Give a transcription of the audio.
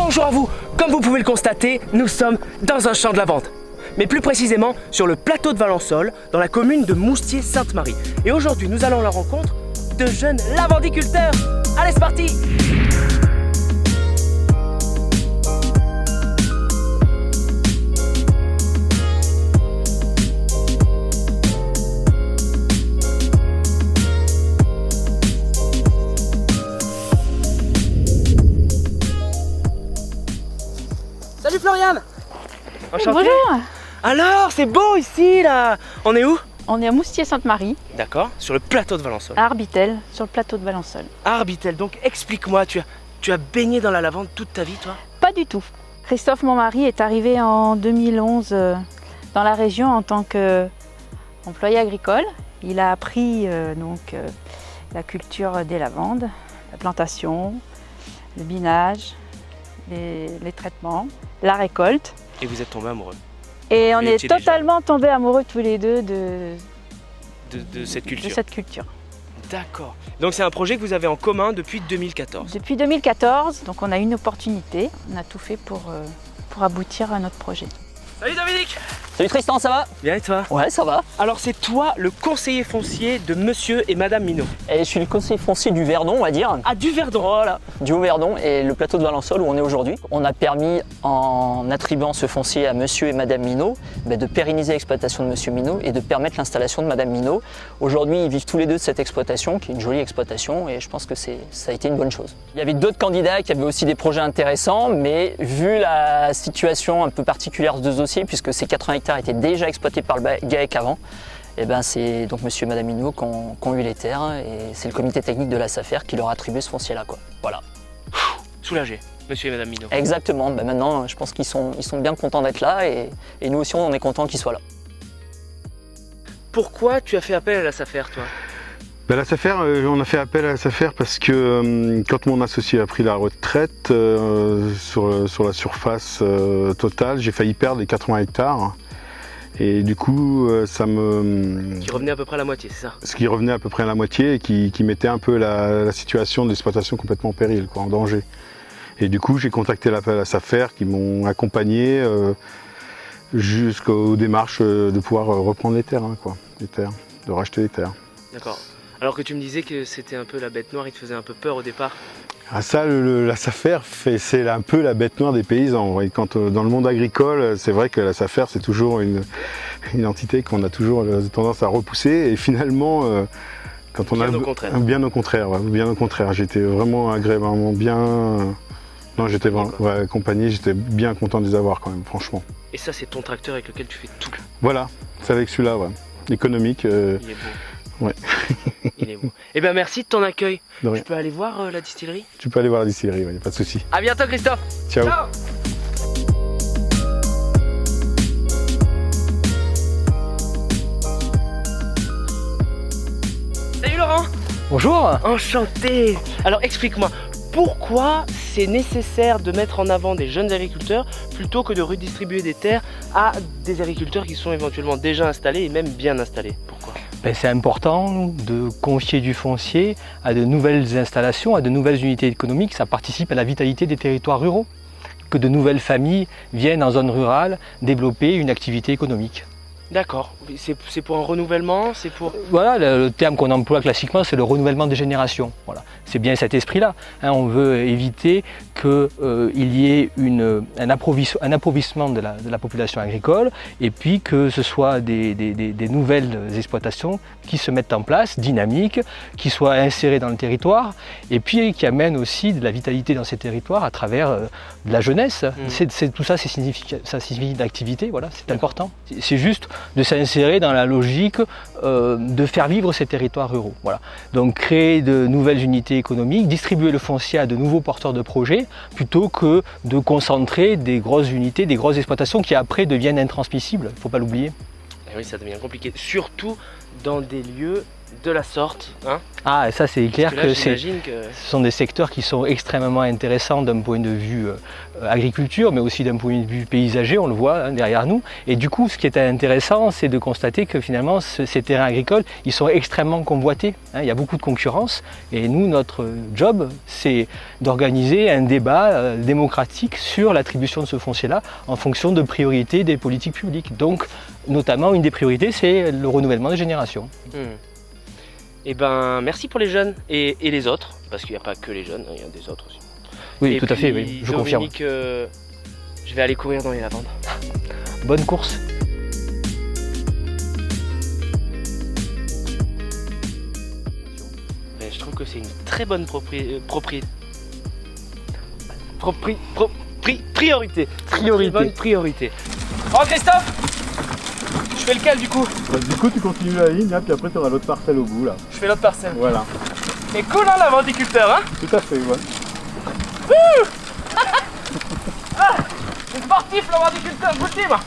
Bonjour à vous. Comme vous pouvez le constater, nous sommes dans un champ de lavande. Mais plus précisément sur le plateau de Valençol, dans la commune de Moustier-Sainte-Marie. Et aujourd'hui, nous allons à la rencontre de jeunes lavandiculteurs. Allez, c'est parti! Salut Floriane! Enchanté. Bonjour! Alors, c'est beau ici là! On est où? On est à Moustier-Sainte-Marie, D'accord, sur le plateau de Valençol. à Arbitel, sur le plateau de Valençol. À Arbitel, donc explique-moi, tu as baigné dans la lavande toute ta vie toi? Pas du tout. Christophe, mon mari, est arrivé en 2011 dans la région en tant qu'employé agricole. Il a appris la culture des lavandes, la plantation, le binage, les traitements, la récolte. Et vous êtes tombés amoureux Et on Vous est étiez déjà- totalement tombés amoureux tous les deux de de cette culture. cette culture. D'accord. Donc c'est un projet que vous avez en commun depuis 2014. Depuis 2014, donc on a eu une opportunité, on a tout fait pour aboutir à notre projet. Salut Dominique! Salut Tristan, ça va? Bien et toi? Ouais, ça va. Alors c'est toi le conseiller foncier de monsieur et madame Minot. Et je suis le conseiller foncier du Verdon, on va dire. Ah, du Verdon! Voilà, du Haut-Verdon et le plateau de Valençol où on est aujourd'hui. On a permis, en attribuant ce foncier à monsieur et madame Minot, de pérenniser l'exploitation de monsieur Minot et de permettre l'installation de madame Minot. Aujourd'hui, ils vivent tous les deux de cette exploitation, qui est une jolie exploitation, et je pense que ça a été une bonne chose. Il y avait d'autres candidats qui avaient aussi des projets intéressants, mais vu la situation un peu particulière de ce dossier, puisque ces 80 hectares étaient déjà exploités par le GAEC avant, et c'est donc monsieur et madame Minot qui ont eu les terres, et c'est le comité technique de la SAFER qui leur a attribué ce foncier-là, quoi. Voilà. Soulagé, monsieur et madame Minot. Exactement, maintenant je pense qu'ils sont bien contents d'être là, et nous aussi on est contents qu'ils soient là. Pourquoi tu as fait appel à la SAFER toi? La SAFER, on a fait appel à la SAFER parce que quand mon associé a pris la retraite, sur la surface totale, j'ai failli perdre les 80 hectares. Et du coup, Qui revenait à peu près à la moitié, c'est ça? ce qui revenait à peu près à la moitié et qui mettait un peu la situation de l'exploitation complètement en péril, en danger. Et du coup, j'ai contacté la SAFER qui m'ont accompagné jusqu'aux démarches de pouvoir reprendre les terres, de racheter les terres. D'accord. Alors que tu me disais que c'était un peu la bête noire, il te faisait un peu peur au départ. Ah ça, la SAFER, c'est un peu la bête noire des paysans. Et quand, dans le monde agricole, c'est vrai que la SAFER, c'est toujours une entité qu'on a toujours tendance à repousser. Et finalement, quand on Bien au contraire. Bien au contraire, ouais, bien au contraire. J'étais vraiment agréablement bien. Non, j'étais vraiment accompagné, j'étais bien content de les avoir quand même, franchement. Et ça, c'est ton tracteur avec lequel tu fais tout. Voilà, c'est avec celui-là, ouais. Économique. Il est beau. Ouais. Il est beau. Eh bien, merci de ton accueil. De rien. Je peux aller voir la distillerie? Tu peux aller voir la distillerie, il n'y a pas de souci. À bientôt, Christophe. Ciao. Ciao. Salut Laurent. Bonjour. Enchanté. Alors explique-moi, pourquoi c'est nécessaire de mettre en avant des jeunes agriculteurs plutôt que de redistribuer des terres à des agriculteurs qui sont éventuellement déjà installés et même bien installés? Pourquoi? C'est important de confier du foncier à de nouvelles installations, à de nouvelles unités économiques. Ça participe à la vitalité des territoires ruraux. Que de nouvelles familles viennent en zone rurale développer une activité économique. D'accord, c'est pour un renouvellement, c'est pour... Voilà, le terme qu'on emploie classiquement, c'est le renouvellement des générations. Voilà. C'est bien cet esprit-là. On veut éviter qu'il y ait un appauvrissement de la population agricole et puis que ce soit des nouvelles exploitations qui se mettent en place, dynamiques, qui soient insérées dans le territoire et puis qui amènent aussi de la vitalité dans ces territoires à travers de la jeunesse. Tout ça, ça signifie d'activité, voilà, c'est important. C'est juste de s'insérer dans la logique de faire vivre ces territoires ruraux. Voilà. Donc créer de nouvelles unités économiques, distribuer le foncier à de nouveaux porteurs de projets, plutôt que de concentrer des grosses unités, des grosses exploitations qui après deviennent intransmissibles, il ne faut pas l'oublier. Et oui, ça devient compliqué, surtout dans des lieux de la sorte, hein? Ah, et ça c'est clair Parce que là, que j'imagine que... ce sont des secteurs qui sont extrêmement intéressants d'un point de vue agriculture, mais aussi d'un point de vue paysager, on le voit hein, derrière nous. Et du coup, ce qui est intéressant, c'est de constater que finalement, ces terrains agricoles, ils sont extrêmement convoités. Hein, il y a beaucoup de concurrence. Et nous, notre job, c'est d'organiser un débat démocratique sur l'attribution de ce foncier-là en fonction de priorités des politiques publiques. Donc, notamment, une des priorités, c'est le renouvellement des générations. Eh ben, merci pour les jeunes et les autres, parce qu'il n'y a pas que les jeunes, il y a des autres aussi. Oui, et tout à fait, puis, oui, je confirme. Dominique, je vais aller courir dans les lavandes. Bonne course. Et je trouve que c'est une très bonne priorité. Très bonne priorité. Oh Christophe, je fais lequel du coup? Du coup, tu continues la ligne, hein, puis après, tu auras l'autre parcelle au bout, là. Je fais l'autre parcelle. Voilà. C'est cool hein, l'avendiculteur, hein? Tout à fait, ouais. C'est sportif l'avendiculteur, je vous le dis moi.